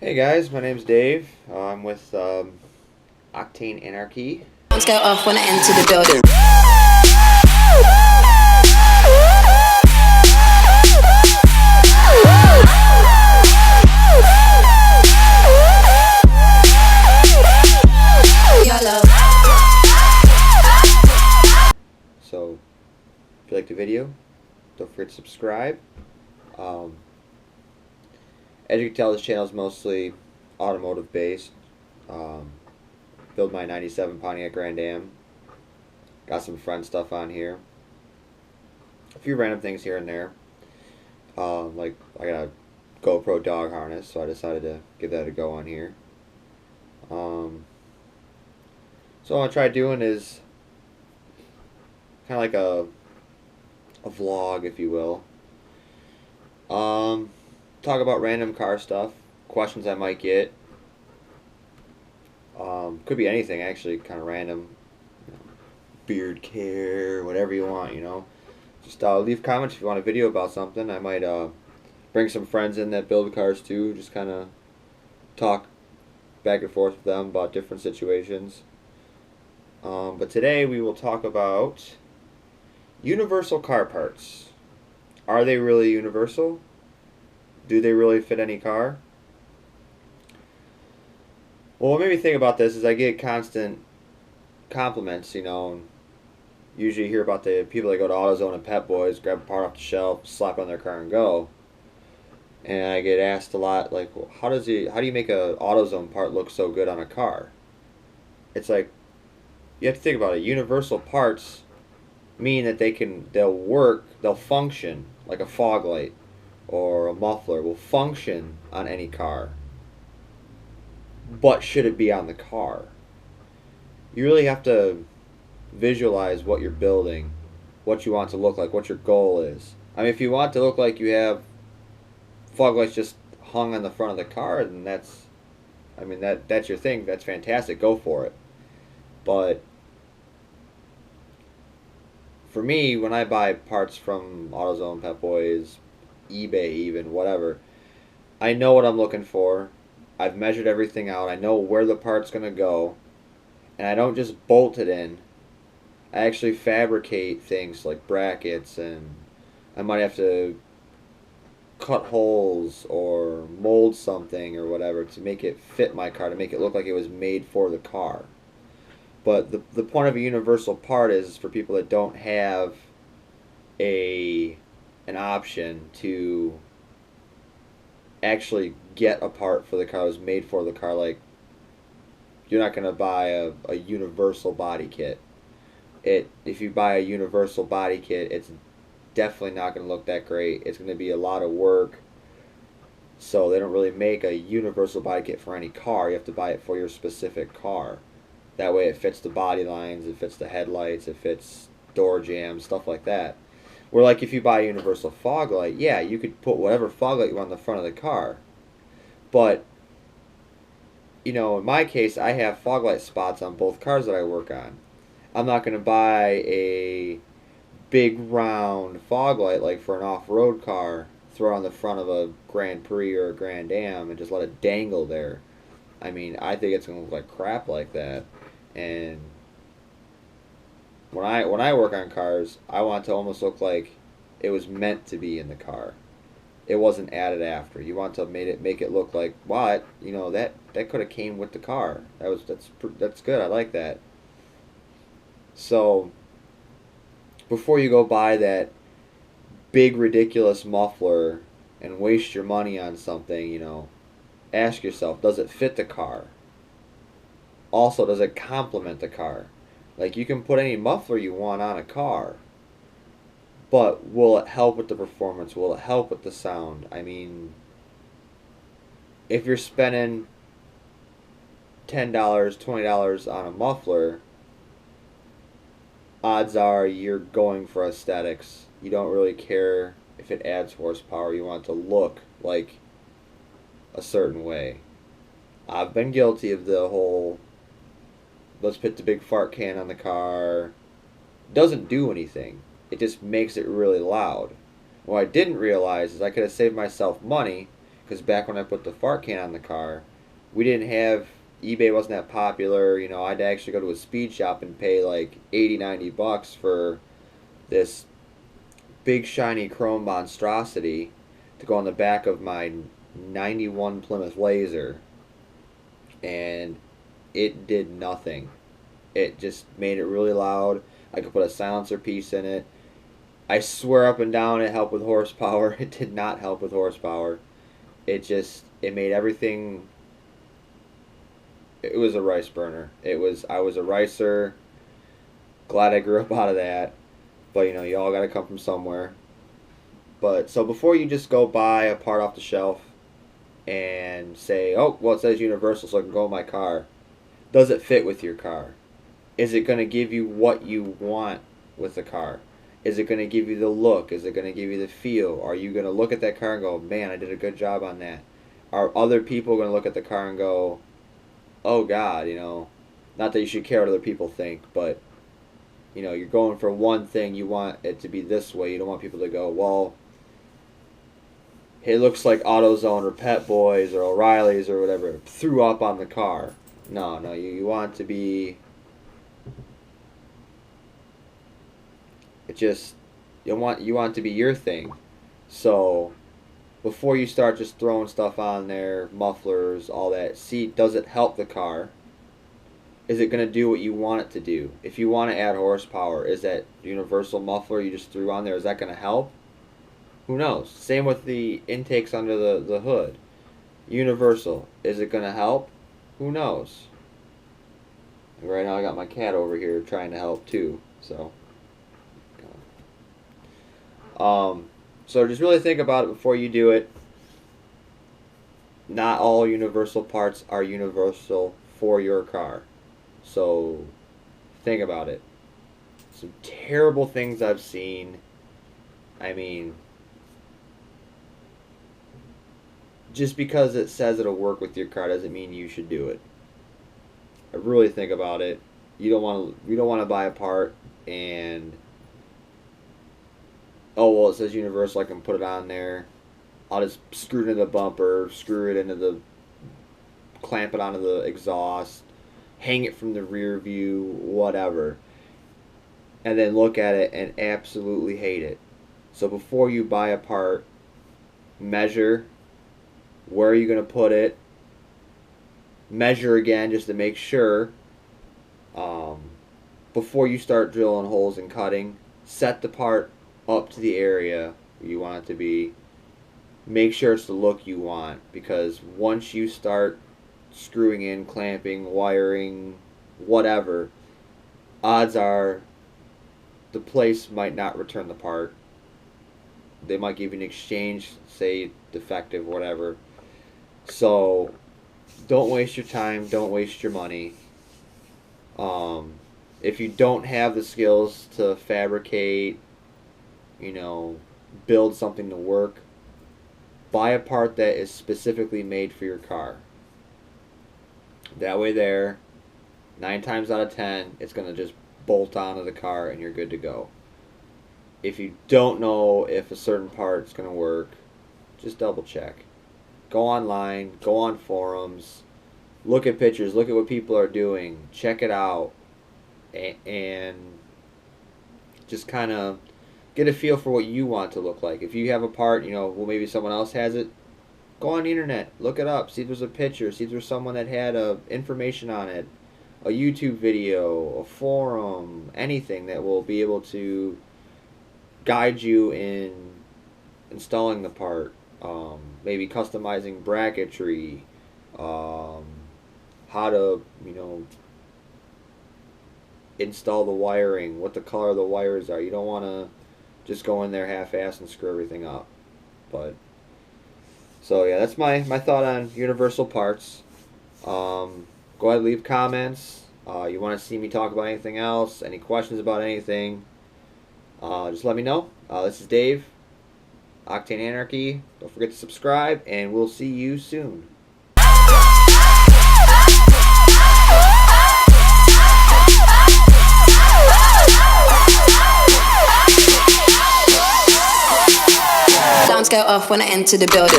Hey guys, my name's Dave. I'm with Octane Anarchy. Sounds go off when I enter the building. YOLO. So, if you like the video, don't forget to subscribe. Um, as you can tell, this channel is mostly automotive based. Um, build my 97 Pontiac Grand Am. Got some friend stuff on here. A few random things here and there. Like, I got a GoPro dog harness, so I decided to give that a go on here. So what I try doing is kind of like a vlog, if you will. Talk about random car stuff, questions I might get. Could be anything, actually, kind of random. Beard care, whatever you want. Just leave comments if you want a video about something. I might bring some friends in that build cars too, just kind of talk back and forth with them about different situations. But today we will talk about universal car parts. Are they really universal? Do they really fit any car? Well, what made me think about this is I get constant compliments, and usually you hear about the people that go to AutoZone and Pep Boys, grab a part off the shelf, slap on their car and go. And I get asked a lot, like, well, how do you make a AutoZone part look so good on a car? It's like, you have to think about it. Universal parts mean that they'll work, they'll function, like a fog light or a muffler will function on any car. But should it be on the car? You really have to visualize what you're building, what you want to look like, what your goal is. I mean, if you want to look like you have fog lights just hung on the front of the car, then that's your thing. That's fantastic. Go for it. But for me, when I buy parts from AutoZone, Pep Boys, eBay, even whatever, I know what I'm looking for. I've measured everything out. I know where the part's gonna go, and I don't just bolt it in. I actually fabricate things like brackets, and I might have to cut holes or mold something or whatever to make it fit my car, to make it look like it was made for the car. But the point of a universal part is for people that don't have a an option to actually get a part for the car that was made for the car. Like, you're not going to buy a universal body kit. If you buy a universal body kit, it's definitely not going to look that great. It's going to be a lot of work. So they don't really make a universal body kit for any car. You have to buy it for your specific car. That way it fits the body lines, it fits the headlights, it fits door jambs, stuff like that. Where, like, if you buy a universal fog light, yeah, you could put whatever fog light you want on the front of the car. But, in my case, I have fog light spots on both cars that I work on. I'm not going to buy a big round fog light like for an off-road car, throw on the front of a Grand Prix or a Grand Am and just let it dangle there. I mean, I think it's going to look like crap like that. And when I work on cars, I want it to almost look like it was meant to be in the car. It wasn't added after. You want to make it look like, wow, that could have came with the car. That's good. I like that. So before you go buy that big ridiculous muffler and waste your money on something, ask yourself, does it fit the car? Also, does it complement the car? Like, you can put any muffler you want on a car, but will it help with the performance? Will it help with the sound? I mean, if you're spending $10, $20 on a muffler, odds are you're going for aesthetics. You don't really care if it adds horsepower. You want it to look like a certain way. I've been guilty of the whole, let's put the big fart can on the car. Doesn't do anything. It just makes it really loud. What I didn't realize is I could have saved myself money because back when I put the fart can on the car, we didn't have, eBay wasn't that popular. You know, I'd actually go to a speed shop and pay like 80, $90 for this big shiny chrome monstrosity to go on the back of my 91 Plymouth Laser, and it did nothing. It just made it really loud. I could put a silencer piece in it. I swear up and down it helped with horsepower. It did not help with horsepower. It made everything. It was a rice burner. I was a ricer. Glad I grew up out of that. But you know, you all got to come from somewhere. But so before you just go buy a part off the shelf and say, oh, well, it says Universal, so I can go in my car. Does it fit with your car? Is it going to give you what you want with the car? Is it going to give you the look? Is it going to give you the feel? Are you going to look at that car and go, man, I did a good job on that? Are other people going to look at the car and go, oh, God, you know, not that you should care what other people think, but, you know, you're going for one thing, you want it to be this way. You don't want people to go, well, it looks like AutoZone or Pet Boys or O'Reilly's or whatever threw up on the car. No, you want it to be... you want it to be your thing. So before you start just throwing stuff on there, mufflers, all that, see, does it help the car? Is it going to do what you want it to do? If you want to add horsepower, is that universal muffler you just threw on there, is that going to help? Who knows? Same with the intakes under the hood. Universal, is it going to help? Who knows? Right now I got my cat over here trying to help too, so... So just really think about it before you do it. Not all universal parts are universal for your car. So think about it. Some terrible things I've seen. I mean, just because it says it'll work with your car doesn't mean you should do it. I really think about it. You don't want to buy a part and, oh, well, it says universal, I can put it on there. I'll just screw it into the bumper, screw it into the, clamp it onto the exhaust, hang it from the rear view, whatever. And then look at it and absolutely hate it. So before you buy a part, measure where you're going to put it. Measure again just to make sure. Before you start drilling holes and cutting, set the part up to the area you want it to be. Make sure it's the look you want, because once you start screwing in, clamping, wiring, whatever, odds are the place might not return the part. They might give you an exchange, say defective, whatever. So don't waste your time, don't waste your money. If you don't have the skills to fabricate, you know, build something to work, buy a part that is specifically made for your car. That way there, 9 times out of 10, it's going to just bolt onto the car and you're good to go. If you don't know if a certain part's going to work, just double check. Go online, go on forums, look at pictures, look at what people are doing, check it out, and just kind of get a feel for what you want to look like. If you have a part, you know, well, maybe someone else has it, go on the internet, look it up, see if there's a picture, see if there's someone that had information on it, a YouTube video, a forum, anything that will be able to guide you in installing the part. Maybe customizing bracketry, how to, you know, install the wiring, what the color of the wires are. You don't want to just go in there half-assed and screw everything up. But so yeah, that's my thought on universal parts. Go ahead, leave comments. You want to see me talk about anything else? Any questions about anything? Just let me know. This is Dave, Octane Anarchy. Don't forget to subscribe, and we'll see you soon. Alarms go off when I enter the building.